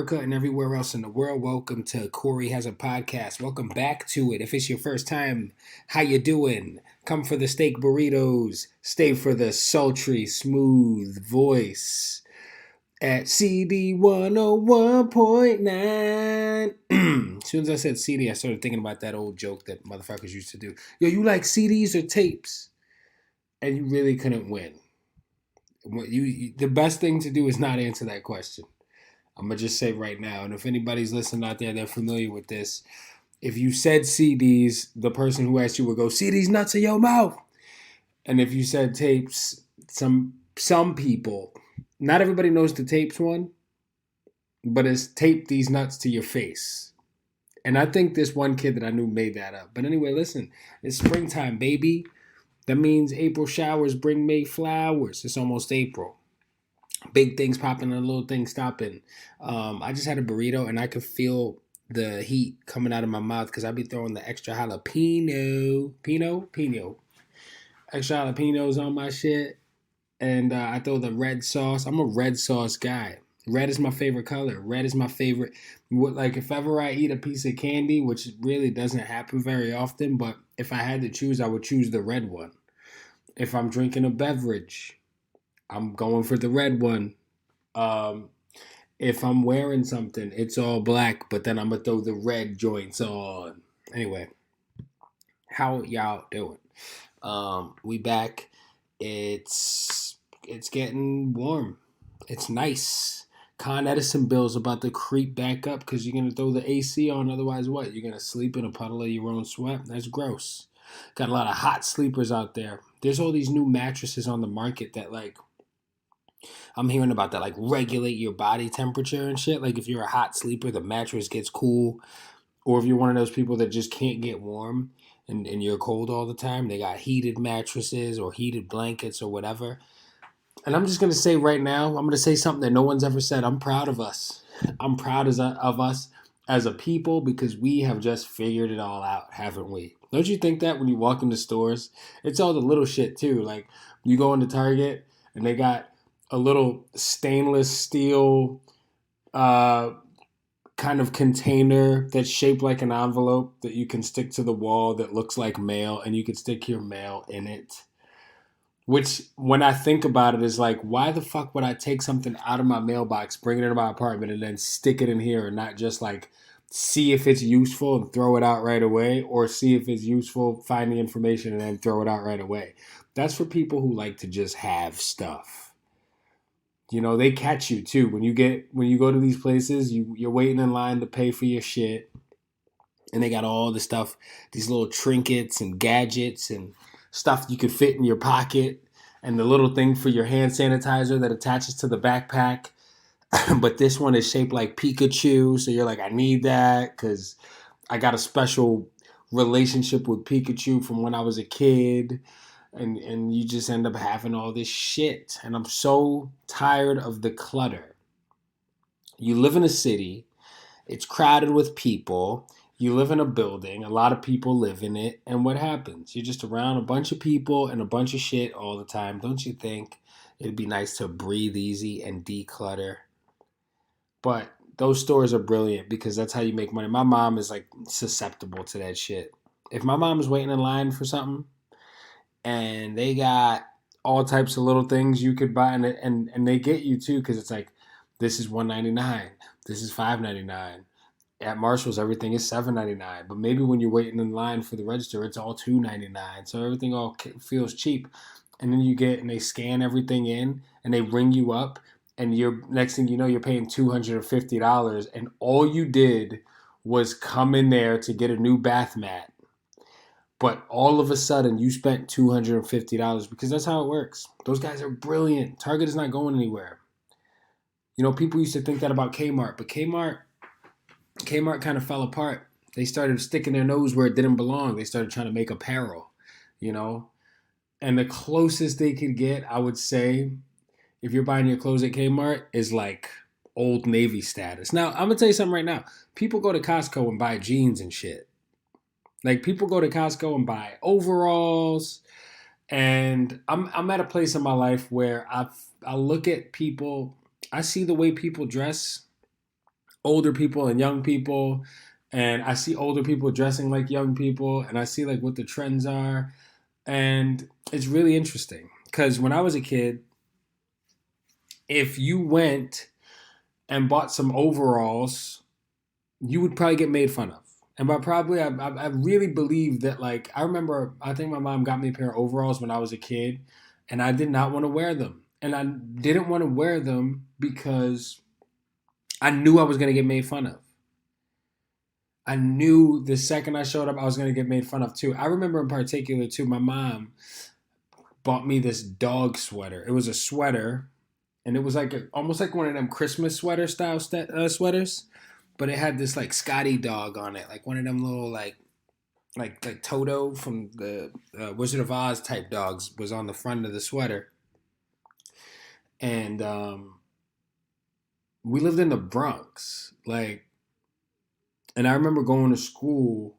America and everywhere else in the world. Welcome to Corey Has a Podcast. Welcome back to it. If it's your first time, how you doing? Come for the steak burritos. Stay for the sultry, smooth voice at CD 101.9. As soon as I said CD, I started thinking about that old joke that motherfuckers used to do. Yo, you like CDs or tapes? And you really couldn't win. The best thing to do is not answer that question. I'm going to just say right now, and if anybody's listening out there, they're familiar with this. If you said CDs, the person who asked you would go, CDs nuts in your mouth. And if you said tapes, some people, not everybody knows the tapes one, but it's tape these nuts to your face. And I think this one kid that I knew made that up. But anyway, listen, it's springtime, baby. That means April showers bring May flowers. It's almost April. Big things popping and little things stopping. I just had a burrito and I could feel the heat coming out of my mouth because I be throwing the extra jalapeno, extra jalapenos on my shit. And I throw the red sauce. I'm a red sauce guy. Red is my favorite color. Red is my favorite. Like if ever I eat a piece of candy, which really doesn't happen very often, but if I had to choose, I would choose the red one. If I'm drinking a beverage, I'm going for the red one. If I'm wearing something, it's all black, but then I'm going to throw the red joints on. Anyway, how y'all doing? We back. It's getting warm. It's nice. Con Edison bill's about to creep back up because you're going to throw the AC on. Otherwise, what? You're going to sleep in a puddle of your own sweat? That's gross. Got a lot of hot sleepers out there. There's all these new mattresses on the market that, like, I'm hearing about that, like, regulate your body temperature and shit. Like, if you're a hot sleeper, the mattress gets cool. Or if you're one of those people that just can't get warm and you're cold all the time, they got heated mattresses or heated blankets or whatever. And I'm just going to say right now, I'm going to say something that no one's ever said. I'm proud of us. I'm proud of us as a people because we have just figured it all out, haven't we? Don't you think that when you walk into stores? It's all the little shit too. Like you go into Target and they got a little stainless steel kind of container that's shaped like an envelope that you can stick to the wall that looks like mail and you can stick your mail in it. Which, when I think about it, is like, why the fuck would I take something out of my mailbox, bring it into my apartment, and then stick it in here and not just like see if it's useful and throw it out right away, or see if it's useful, find the information, and then throw it out right away? That's for people who like to just have stuff. You know, they catch you too. When you go to these places, you're waiting in line to pay for your shit, and they got all the stuff, these little trinkets and gadgets and stuff you could fit in your pocket, and the little thing for your hand sanitizer that attaches to the backpack. But this one is shaped like Pikachu, so you're like, I need that because I got a special relationship with Pikachu from when I was a kid. And you just end up having all this shit. And I'm so tired of the clutter. You live in a city, it's crowded with people. You live in a building, a lot of people live in it, and what happens? You're just around a bunch of people and a bunch of shit all the time. Don't you think it'd be nice to breathe easy and declutter? But those stores are brilliant because that's how you make money. My mom is like susceptible to that shit. If my mom is waiting in line for something and they got all types of little things you could buy, and they get you too because it's like, this is $1.99, this is $5.99. At Marshall's, everything is $7.99, but maybe when you're waiting in line for the register, it's all $2.99. So everything all feels cheap, and then and they scan everything in, and they ring you up, and you're next thing you know, you're paying $250, and all you did was come in there to get a new bath mat, but all of a sudden you spent $250 because that's how it works. Those guys are brilliant. Target is not going anywhere. You know, people used to think that about Kmart, but Kmart kind of fell apart. They started sticking their nose where it didn't belong. They started trying to make apparel, you know? And the closest they could get, I would say, if you're buying your clothes at Kmart, is like Old Navy status. Now, I'm going to tell you something right now. People go to Costco and buy jeans and shit. Like, people go to Costco and buy overalls. And I'm at a place in my life where I look at people, I see the way people dress older people and young people, and I see older people dressing like young people, and I see like what the trends are, and it's really interesting because when I was a kid, if you went and bought some overalls, you would probably get made fun of. And by probably, I really believe that, like, I remember, I think my mom got me a pair of overalls when I was a kid, and I did not want to wear them. And I didn't want to wear them because I knew I was going to get made fun of. I knew the second I showed up, I was going to get made fun of too. I remember in particular, too, my mom bought me this dog sweater. It was a sweater, and it was like almost like one of them Christmas sweater style sweaters, but it had this like Scotty dog on it, like one of them little like Toto from the Wizard of Oz type dogs was on the front of the sweater, and we lived in the Bronx, like, and I remember going to school.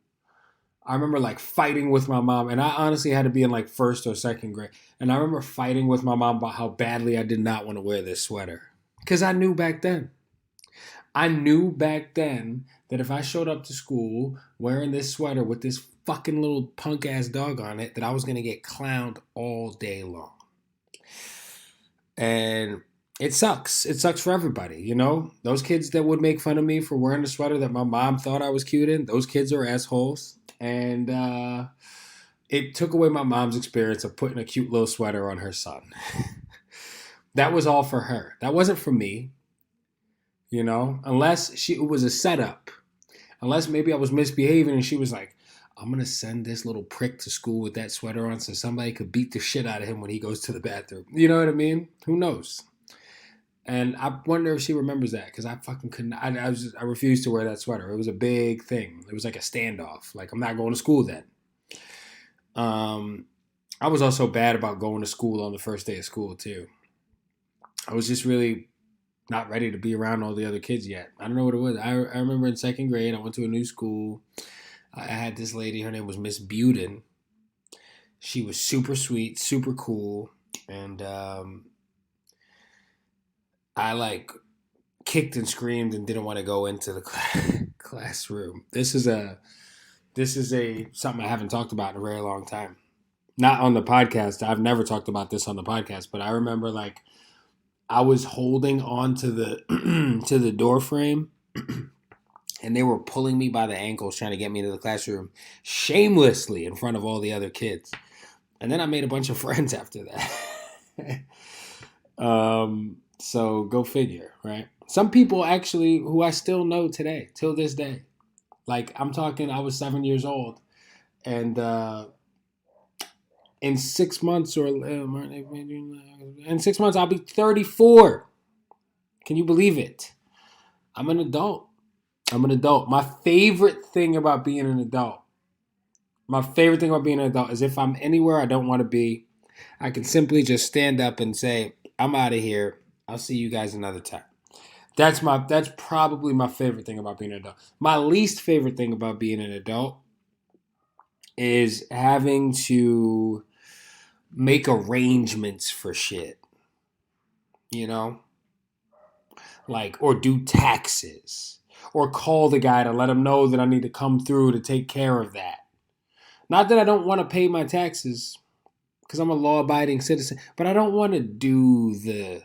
I remember like fighting with my mom, and I honestly had to be in like first or second grade. And I remember fighting with my mom about how badly I did not want to wear this sweater. Because I knew back then. I knew back then that if I showed up to school wearing this sweater with this fucking little punk ass dog on it, that I was going to get clowned all day long. And it sucks. It sucks for everybody, you know? Those kids that would make fun of me for wearing a sweater that my mom thought I was cute in, those kids are assholes. And it took away my mom's experience of putting a cute little sweater on her son. That was all for her. That wasn't for me, you know? Unless it was a setup. Unless maybe I was misbehaving and she was like, I'm going to send this little prick to school with that sweater on so somebody could beat the shit out of him when he goes to the bathroom. You know what I mean? Who knows? And I wonder if she remembers that because I fucking couldn't. I refused to wear that sweater. It was a big thing. It was like a standoff. Like, I'm not going to school then. I was also bad about going to school on the first day of school too. I was just really not ready to be around all the other kids yet. I don't know what it was. I remember in second grade, I went to a new school. I had this lady. Her name was Miss Buden. She was super sweet, super cool, and I like kicked and screamed and didn't want to go into the classroom. This is something I haven't talked about in a very long time. Not on the podcast. I've never talked about this on the podcast, but I remember like I was holding on to the to the door frame and they were pulling me by the ankles trying to get me into the classroom shamelessly in front of all the other kids. And then I made a bunch of friends after that. So go figure, right? Some people actually who I still know today, till this day. Like, I'm talking, I was 7 years old, and in 6 months in 6 months I'll be 34. Can you believe it? I'm an adult. My favorite thing about being an adult is if I'm anywhere I don't want to be, I can simply just stand up and say, I'm out of here. I'll see you guys another time. That's probably my favorite thing about being an adult. My least favorite thing about being an adult is having to make arrangements for shit. You know? Like, or do taxes. Or call the guy to let him know that I need to come through to take care of that. Not that I don't want to pay my taxes, because I'm a law-abiding citizen, but I don't want to do the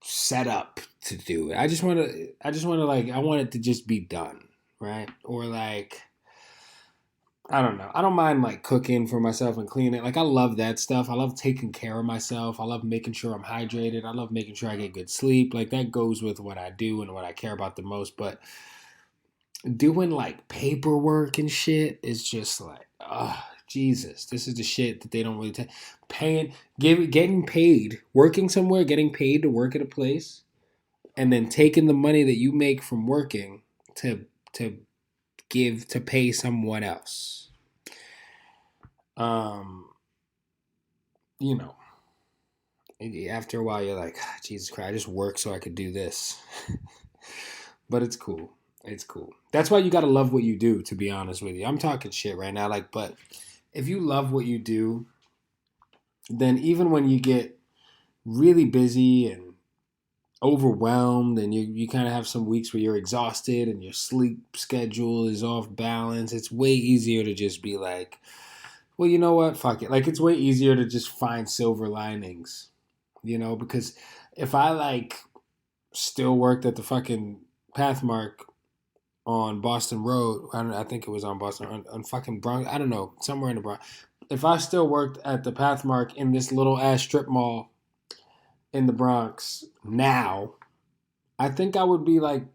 setup to do it. I just want to like, I want it to just be done, right? Or like, I don't know. I don't mind like cooking for myself and cleaning. Like, I love that stuff. I love taking care of myself. I love making sure I'm hydrated. I love making sure I get good sleep. Like, that goes with what I do and what I care about the most. But doing like paperwork and shit is just like, Jesus, this is the shit that they don't really take. Getting paid, working somewhere, getting paid to work at a place, and then taking the money that you make from working to give to pay someone else. You know, after a while you're like, Jesus Christ, I just work so I could do this. But it's cool. It's cool. That's why you gotta love what you do, to be honest with you. I'm talking shit right now, like, but if you love what you do, then even when you get really busy and overwhelmed and you kind of have some weeks where you're exhausted and your sleep schedule is off balance, it's way easier to just be like, well, you know what? Fuck it. Like, it's way easier to just find silver linings, because if I like still worked at the fucking Pathmark on Boston Road, I think it was on Boston, on fucking Bronx, I don't know, somewhere in the Bronx. If I still worked at the Pathmark in this little ass strip mall in the Bronx now, I think I would be like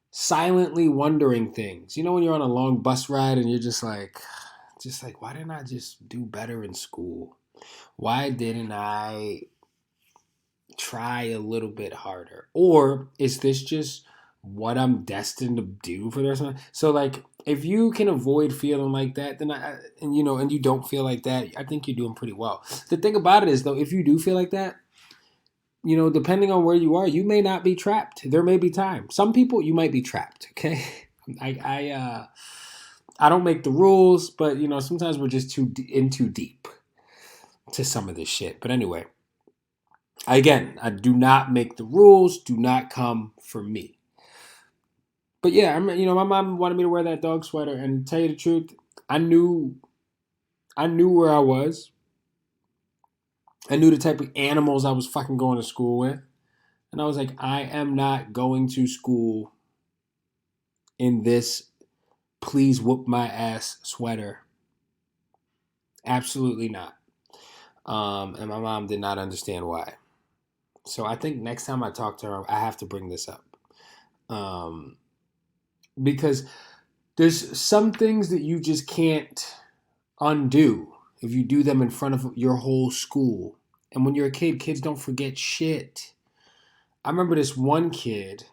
silently wondering things. You know, when you're on a long bus ride and you're just like, why didn't I just do better in school? Why didn't I try a little bit harder? Or is this just what I'm destined to do for the rest of my life? So like, if you can avoid feeling like that, then and you don't feel like that, I think you're doing pretty well. The thing about it is though, if you do feel like that, depending on where you are, you may not be trapped. There may be time. Some people, you might be trapped. Okay, I don't make the rules, but sometimes we're just too deep to some of this shit. But anyway, again, I do not make the rules. Do not come for me. But yeah, my mom wanted me to wear that dog sweater, and to tell you the truth, I knew where I was. I knew the type of animals I was fucking going to school with. And I was like, I am not going to school in this please whoop my ass sweater. Absolutely not. And my mom did not understand why. So I think next time I talk to her, I have to bring this up. Because there's some things that you just can't undo if you do them in front of your whole school. And when you're a kid, kids don't forget shit. I remember this one kid.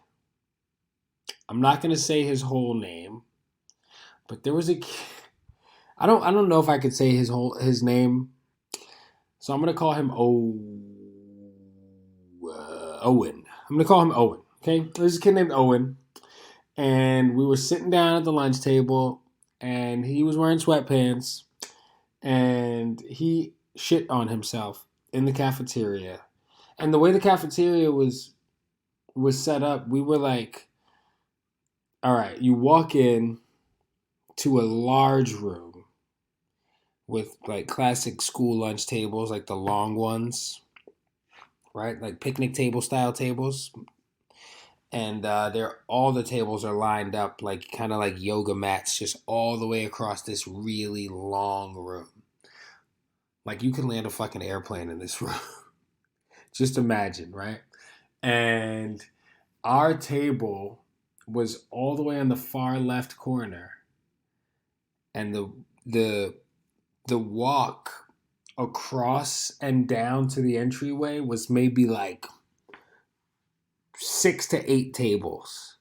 I'm not going to say his whole name, but there was a kid. I don't know if I could say his name. So I'm going to call him Owen. I'm going to call him Owen. Okay? There's a kid named Owen. And we were sitting down at the lunch table, and he was wearing sweatpants, and he shit on himself in the cafeteria. And the way the cafeteria was set up, we were like, all right, you walk in to a large room with like classic school lunch tables, like the long ones, right? Like picnic table style tables. And all the tables are lined up like kind of like yoga mats, just all the way across this really long room. Like you can land a fucking airplane in this room. Just imagine, right? And our table was all the way on the far left corner, and the walk across and down to the entryway was maybe like 6 to 8 tables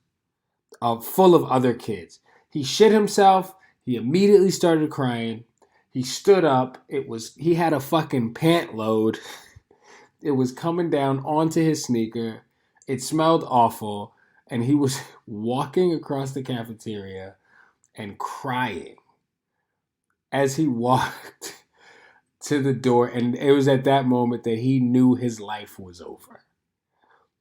full of other kids. He shit himself. He immediately started crying. He stood up. He had a fucking pant load. It was coming down onto his sneaker. It smelled awful. And he was walking across the cafeteria and crying as he walked to the door. And it was at that moment that he knew his life was over.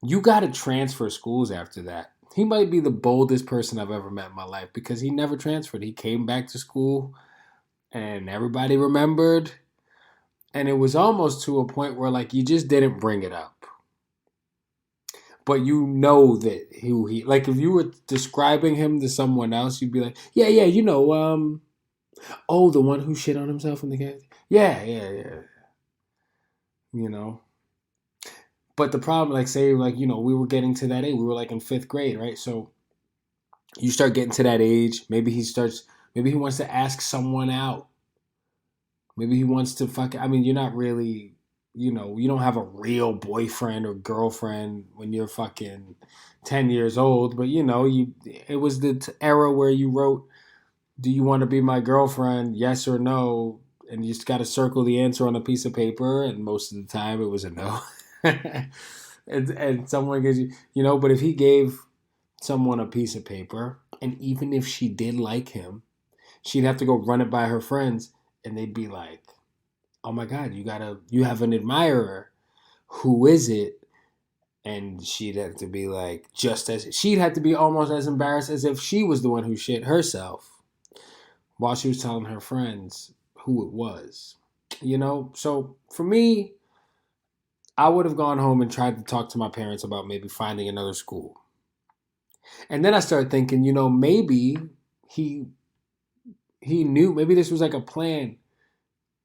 You got to transfer schools after that. He might be the boldest person I've ever met in my life because he never transferred. He came back to school and everybody remembered. And it was almost to a point where like you just didn't bring it up. But you know that he like if you were describing him to someone else, you'd be like, yeah, the one who shit on himself in the gas. Yeah. You know. But the problem, like say, like, we were getting to that age. We were like in 5th grade, right? So you start getting to that age. Maybe he wants to ask someone out. Maybe he wants to you're not really, you don't have a real boyfriend or girlfriend when you're fucking 10 years old. But, it was the era where you wrote, do you want to be my girlfriend? Yes or no? And you just got to circle the answer on a piece of paper. And most of the time it was a no. and someone gives you, but if he gave someone a piece of paper, and even if she did like him, she'd have to go run it by her friends, and they'd be like, oh my God, you have an admirer. Who is it? And she'd have to be like, she'd have to be almost as embarrassed as if she was the one who shit herself while she was telling her friends who it was. So for me, I would have gone home and tried to talk to my parents about maybe finding another school. And then I started thinking, maybe he he knew, maybe this was like a plan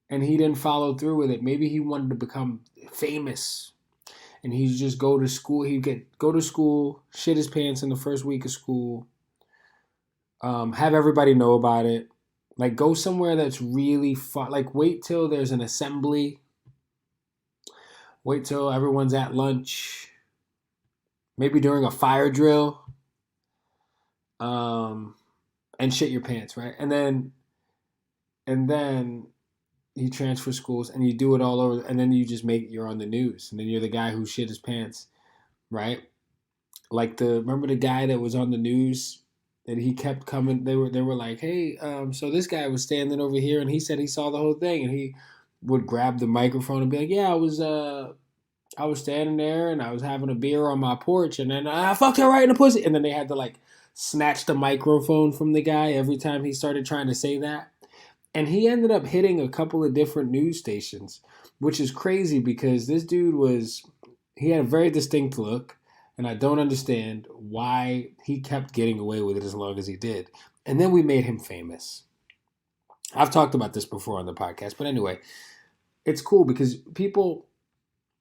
and he didn't follow through with it. Maybe he wanted to become famous and he'd just go to school. Go to school, shit his pants in the first week of school, have everybody know about it. Like, go somewhere that's really fun. Like, wait till there's an assembly. Wait till everyone's at lunch. Maybe during a fire drill. And shit your pants, right? And then you transfer schools and you do it all over, and then you're on the news, and then you're the guy who shit his pants, right? Like, remember the guy that was on the news that he kept coming. They were like, hey, so this guy was standing over here and he said he saw the whole thing, and he would grab the microphone and be like, yeah, I was standing there and I was having a beer on my porch, and then I fucked her right in the pussy, and then they had to like snatch the microphone from the guy every time he started trying to say that. And he ended up hitting a couple of different news stations, which is crazy because this dude he had a very distinct look, and I don't understand why he kept getting away with it as long as he did. And then we made him famous. I've talked about this before on the podcast, but anyway, it's cool because people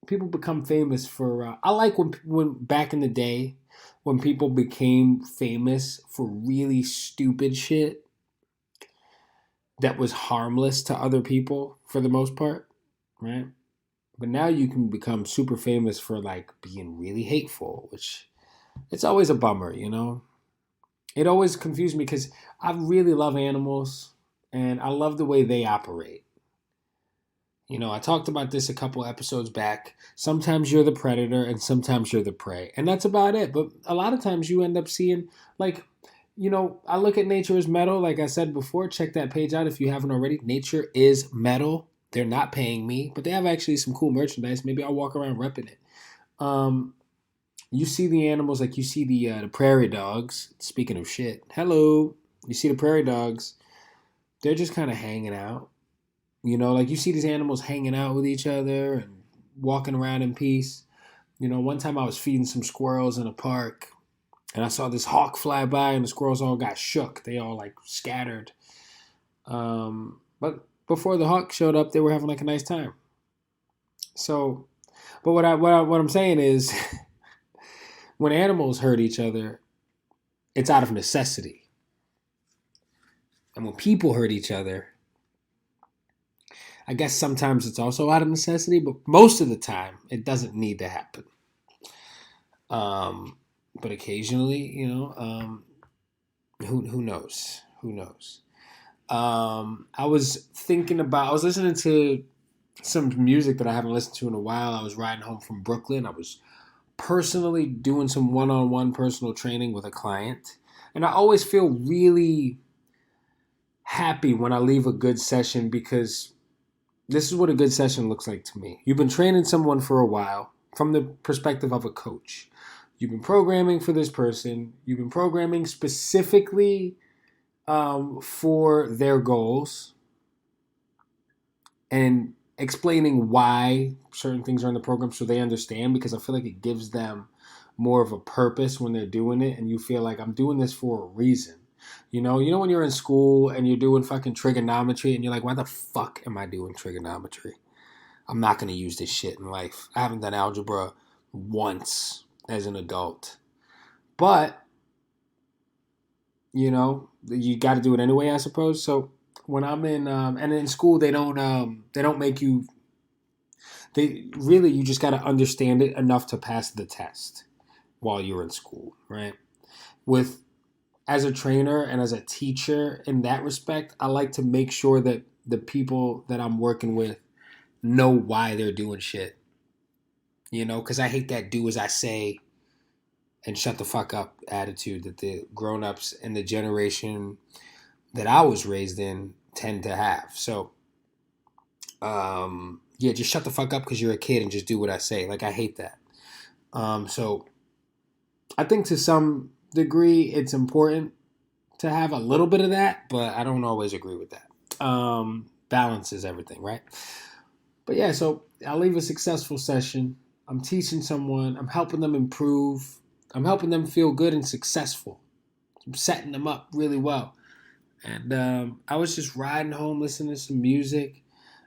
become famous for. I like when back in the day when people became famous for really stupid shit that was harmless to other people for the most part, right? But now you can become super famous for like being really hateful, which it's always a bummer. It always confused me because I really love animals and I love the way they operate. I talked about this a couple episodes back. Sometimes you're the predator and sometimes you're the prey. And that's about it. But a lot of times you end up seeing, like, I look at Nature is Metal. Like I said before, check that page out if you haven't already. Nature is Metal. They're not paying me, but they have actually some cool merchandise. Maybe I'll walk around repping it. You see the animals, like you see the prairie dogs. Speaking of shit, hello. You see the prairie dogs. They're just kind of hanging out. Like you see these animals hanging out with each other and walking around in peace. One time I was feeding some squirrels in a park and I saw this hawk fly by and the squirrels all got shook. They all like scattered. But before the hawk showed up, they were having like a nice time. So, but what I'm saying is when animals hurt each other, it's out of necessity. And when people hurt each other, I guess sometimes it's also out of necessity, but most of the time it doesn't need to happen. But occasionally, who knows? Who knows? I was listening to some music that I haven't listened to in a while. I was riding home from Brooklyn. I was personally doing some one-on-one personal training with a client. And I always feel really happy when I leave a good session because this is what a good session looks like to me. You've been training someone for a while from the perspective of a coach. You've been programming for this person. You've been programming specifically for their goals and explaining why certain things are in the program so they understand, because I feel like it gives them more of a purpose when they're doing it and you feel like I'm doing this for a reason. When you're in school and you're doing fucking trigonometry and you're like, why the fuck am I doing trigonometry? I'm not going to use this shit in life. I haven't done algebra once as an adult. But, you got to do it anyway, I suppose. So when I'm in, and in school, they don't make you, you just got to understand it enough to pass the test while you're in school, right? As a trainer and as a teacher in that respect, I like to make sure that the people that I'm working with know why they're doing shit. Because I hate that do as I say and shut the fuck up attitude that the grown-ups and the generation that I was raised in tend to have. So, just shut the fuck up because you're a kid and just do what I say. Like, I hate that. So I think to some degree it's important to have a little bit of that, but I don't always agree with that. Balance is everything, right? But yeah, so I leave a successful session. I'm teaching someone, I'm helping them improve, I'm helping them feel good and successful. I'm setting them up really well. And I was just riding home listening to some music,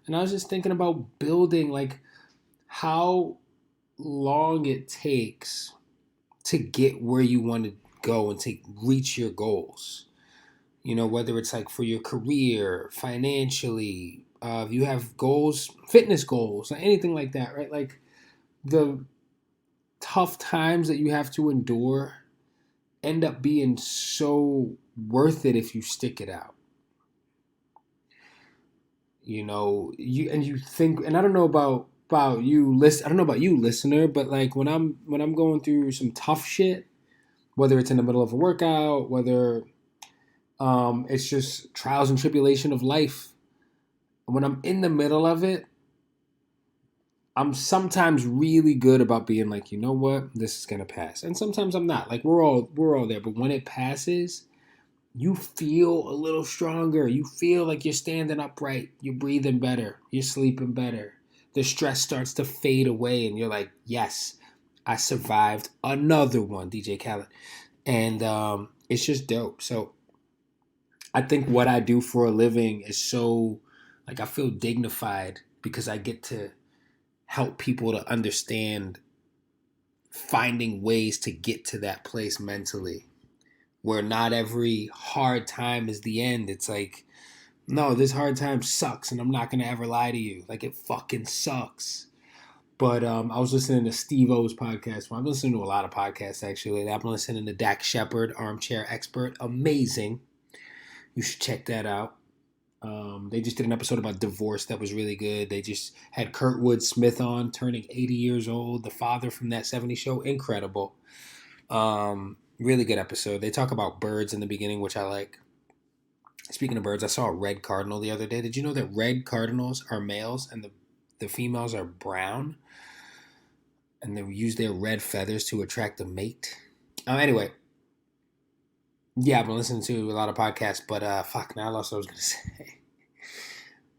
and I was just thinking about building, like, how long it takes to get where you want to go and to reach your goals. You know, whether it's like for your career, financially, if you have goals, fitness goals, or anything like that, right? Like the tough times that you have to endure end up being so worth it if you stick it out. You know, you think, and I don't know about you listen I don't know about you listener, but like when I'm going through some tough shit, whether it's in the middle of a workout, whether it's just trials and tribulation of life, when I'm in the middle of it, I'm sometimes really good about being like, you know what, this is gonna pass, and sometimes I'm not. Like we're all there, but when it passes, you feel a little stronger. You feel like you're standing upright. You're breathing better. You're sleeping better. The stress starts to fade away, and you're like, yes, I survived another one, DJ Khaled, and it's just dope. So I think what I do for a living is so, like, I feel dignified because I get to help people to understand finding ways to get to that place mentally where not every hard time is the end. It's like, no, this hard time sucks and I'm not going to ever lie to you. Like, it fucking sucks. But I was listening to Steve O's podcast. Well, I've been listening to a lot of podcasts actually. I've been listening to Dak Shepard, Armchair Expert. Amazing. You should check that out. They just did an episode about divorce that was really good. They just had Kurtwood Smith on, turning 80 years old, the father from that 70s show. Incredible. Really good episode. They talk about birds in the beginning, which I like. Speaking of birds, I saw a red cardinal the other day. Did you know that red cardinals are males and the females are brown? And they use their red feathers to attract a mate? Anyway, yeah, I've been listening to a lot of podcasts, but fuck, now I lost what I was going to say.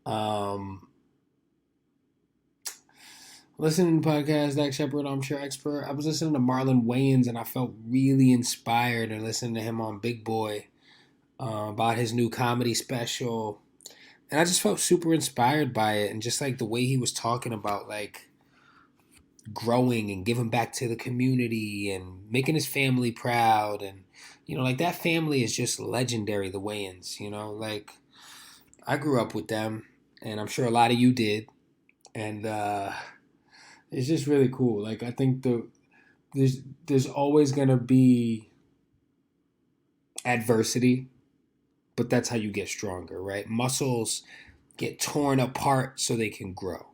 Um, Listening to podcasts, Dak Shepard, Armchair Expert. I was listening to Marlon Wayans and I felt really inspired and listening to him on Big Boy about his new comedy special. And I just felt super inspired by it and just like the way he was talking about like growing and giving back to the community and making his family proud. And, you know, like that family is just legendary, the Wayans, you know, like I grew up with them and I'm sure a lot of you did. And, it's just really cool. Like I think there's always gonna be adversity, but that's how you get stronger, right? Muscles get torn apart so they can grow.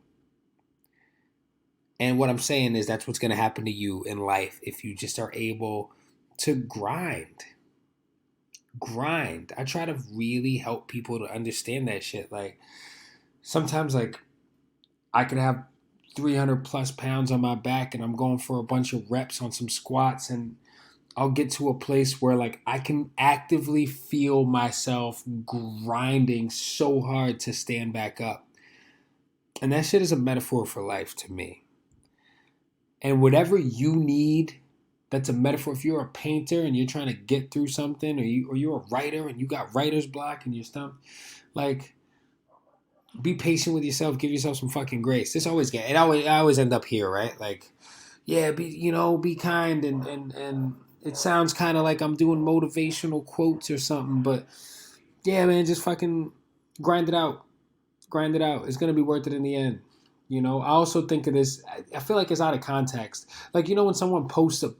And what I'm saying is that's what's gonna happen to you in life if you just are able to grind. Grind. I try to really help people to understand that shit. Like sometimes like I could have 300 plus pounds on my back and I'm going for a bunch of reps on some squats and I'll get to a place where like I can actively feel myself grinding so hard to stand back up. And that shit is a metaphor for life to me. And whatever you need, that's a metaphor. If you're a painter and you're trying to get through something, or you're a writer and you got writer's block and you're stumped, like be patient with yourself. Give yourself some fucking grace. This always get it. I always end up here, right? Like, yeah, be kind and it sounds kind of like I'm doing motivational quotes or something, but yeah, man, just fucking grind it out. Grind it out. It's gonna be worth it in the end. You know, I also think of this. I feel like it's out of context. Like, you know, when someone posts an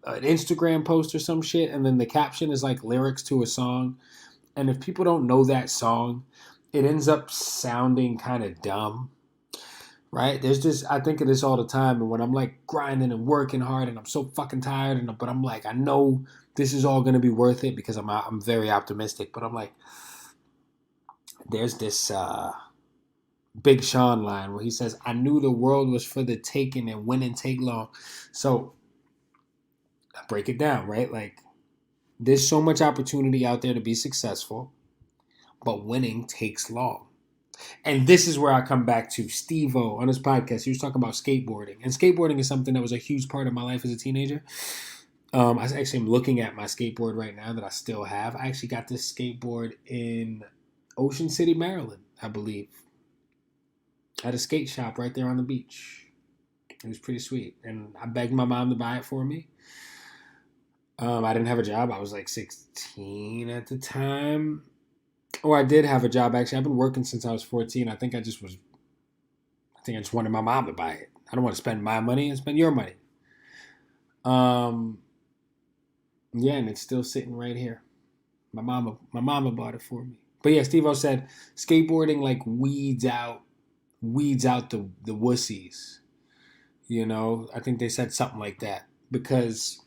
Instagram post or some shit, and then the caption is like lyrics to a song, and if people don't know that song, it ends up sounding kind of dumb, right? There's just, I think of this all the time, and when I'm like grinding and working hard, and I'm so fucking tired, but I'm like, I know this is all gonna be worth it because I'm very optimistic, but I'm like, there's this Big Sean line where he says, "I knew the world was for the taking and winning take long." So I break it down, right? Like there's so much opportunity out there to be successful, but winning takes long. And this is where I come back to Steve-O on his podcast. He was talking about skateboarding. And skateboarding is something that was a huge part of my life as a teenager. I actually am looking at my skateboard right now that I still have. I actually got this skateboard in Ocean City, Maryland, I believe. At a skate shop right there on the beach. It was pretty sweet. And I begged my mom to buy it for me. I didn't have a job. I was like 16 at the time. Or I did have a job, actually. I've been working since I was 14. I think I just wanted my mom to buy it. I don't want to spend my money and spend your money. Yeah, and it's still sitting right here. My mama bought it for me. But yeah, Steve-O said skateboarding like weeds out the wussies. You know, I think they said something like that. Because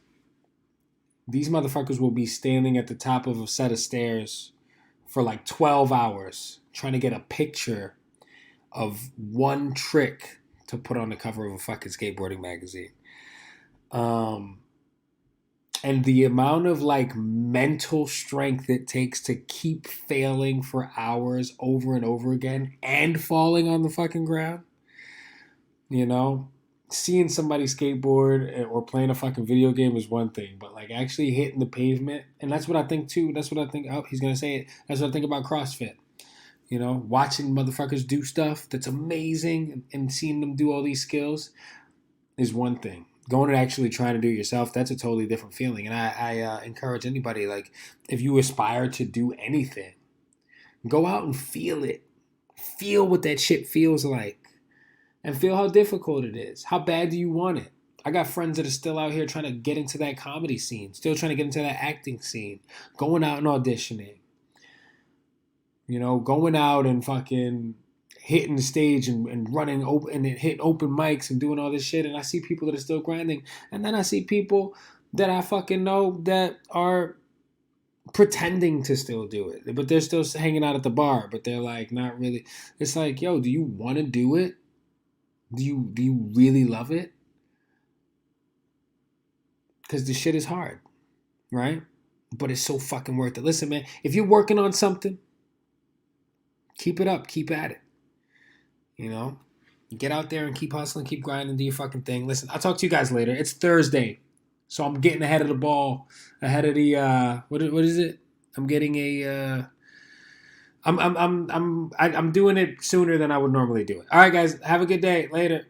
these motherfuckers will be standing at the top of a set of stairs for like 12 hours trying to get a picture of one trick to put on the cover of a fucking skateboarding magazine. And the amount of like mental strength it takes to keep failing for hours over and over again and falling on the fucking ground, you know, seeing somebody skateboard or playing a fucking video game is one thing, but like actually hitting the pavement, and that's what I think too. That's what I think. Oh, he's gonna say it. That's what I think about CrossFit. You know, watching motherfuckers do stuff that's amazing and seeing them do all these skills is one thing. Going and actually trying to do it yourself, that's a totally different feeling. And I encourage anybody, like, if you aspire to do anything, go out and feel it. Feel what that shit feels like. And feel how difficult it is. How bad do you want it? I got friends that are still out here trying to get into that comedy scene, still trying to get into that acting scene, going out and auditioning. You know, going out and fucking hitting the stage and running open and hitting open mics and doing all this shit. And I see people that are still grinding. And then I see people that I fucking know that are pretending to still do it. But they're still hanging out at the bar. But they're like not really. It's like, yo, do you want to do it? Do you really love it? Because the shit is hard, right? But it's so fucking worth it. Listen, man, if you're working on something, keep it up. Keep at it. You know? Get out there and keep hustling, keep grinding, do your fucking thing. Listen, I'll talk to you guys later. It's Thursday. So I'm getting ahead of the ball, ahead of the what is it? I'm getting a I'm doing it sooner than I would normally do it. All right, guys, have a good day. Later.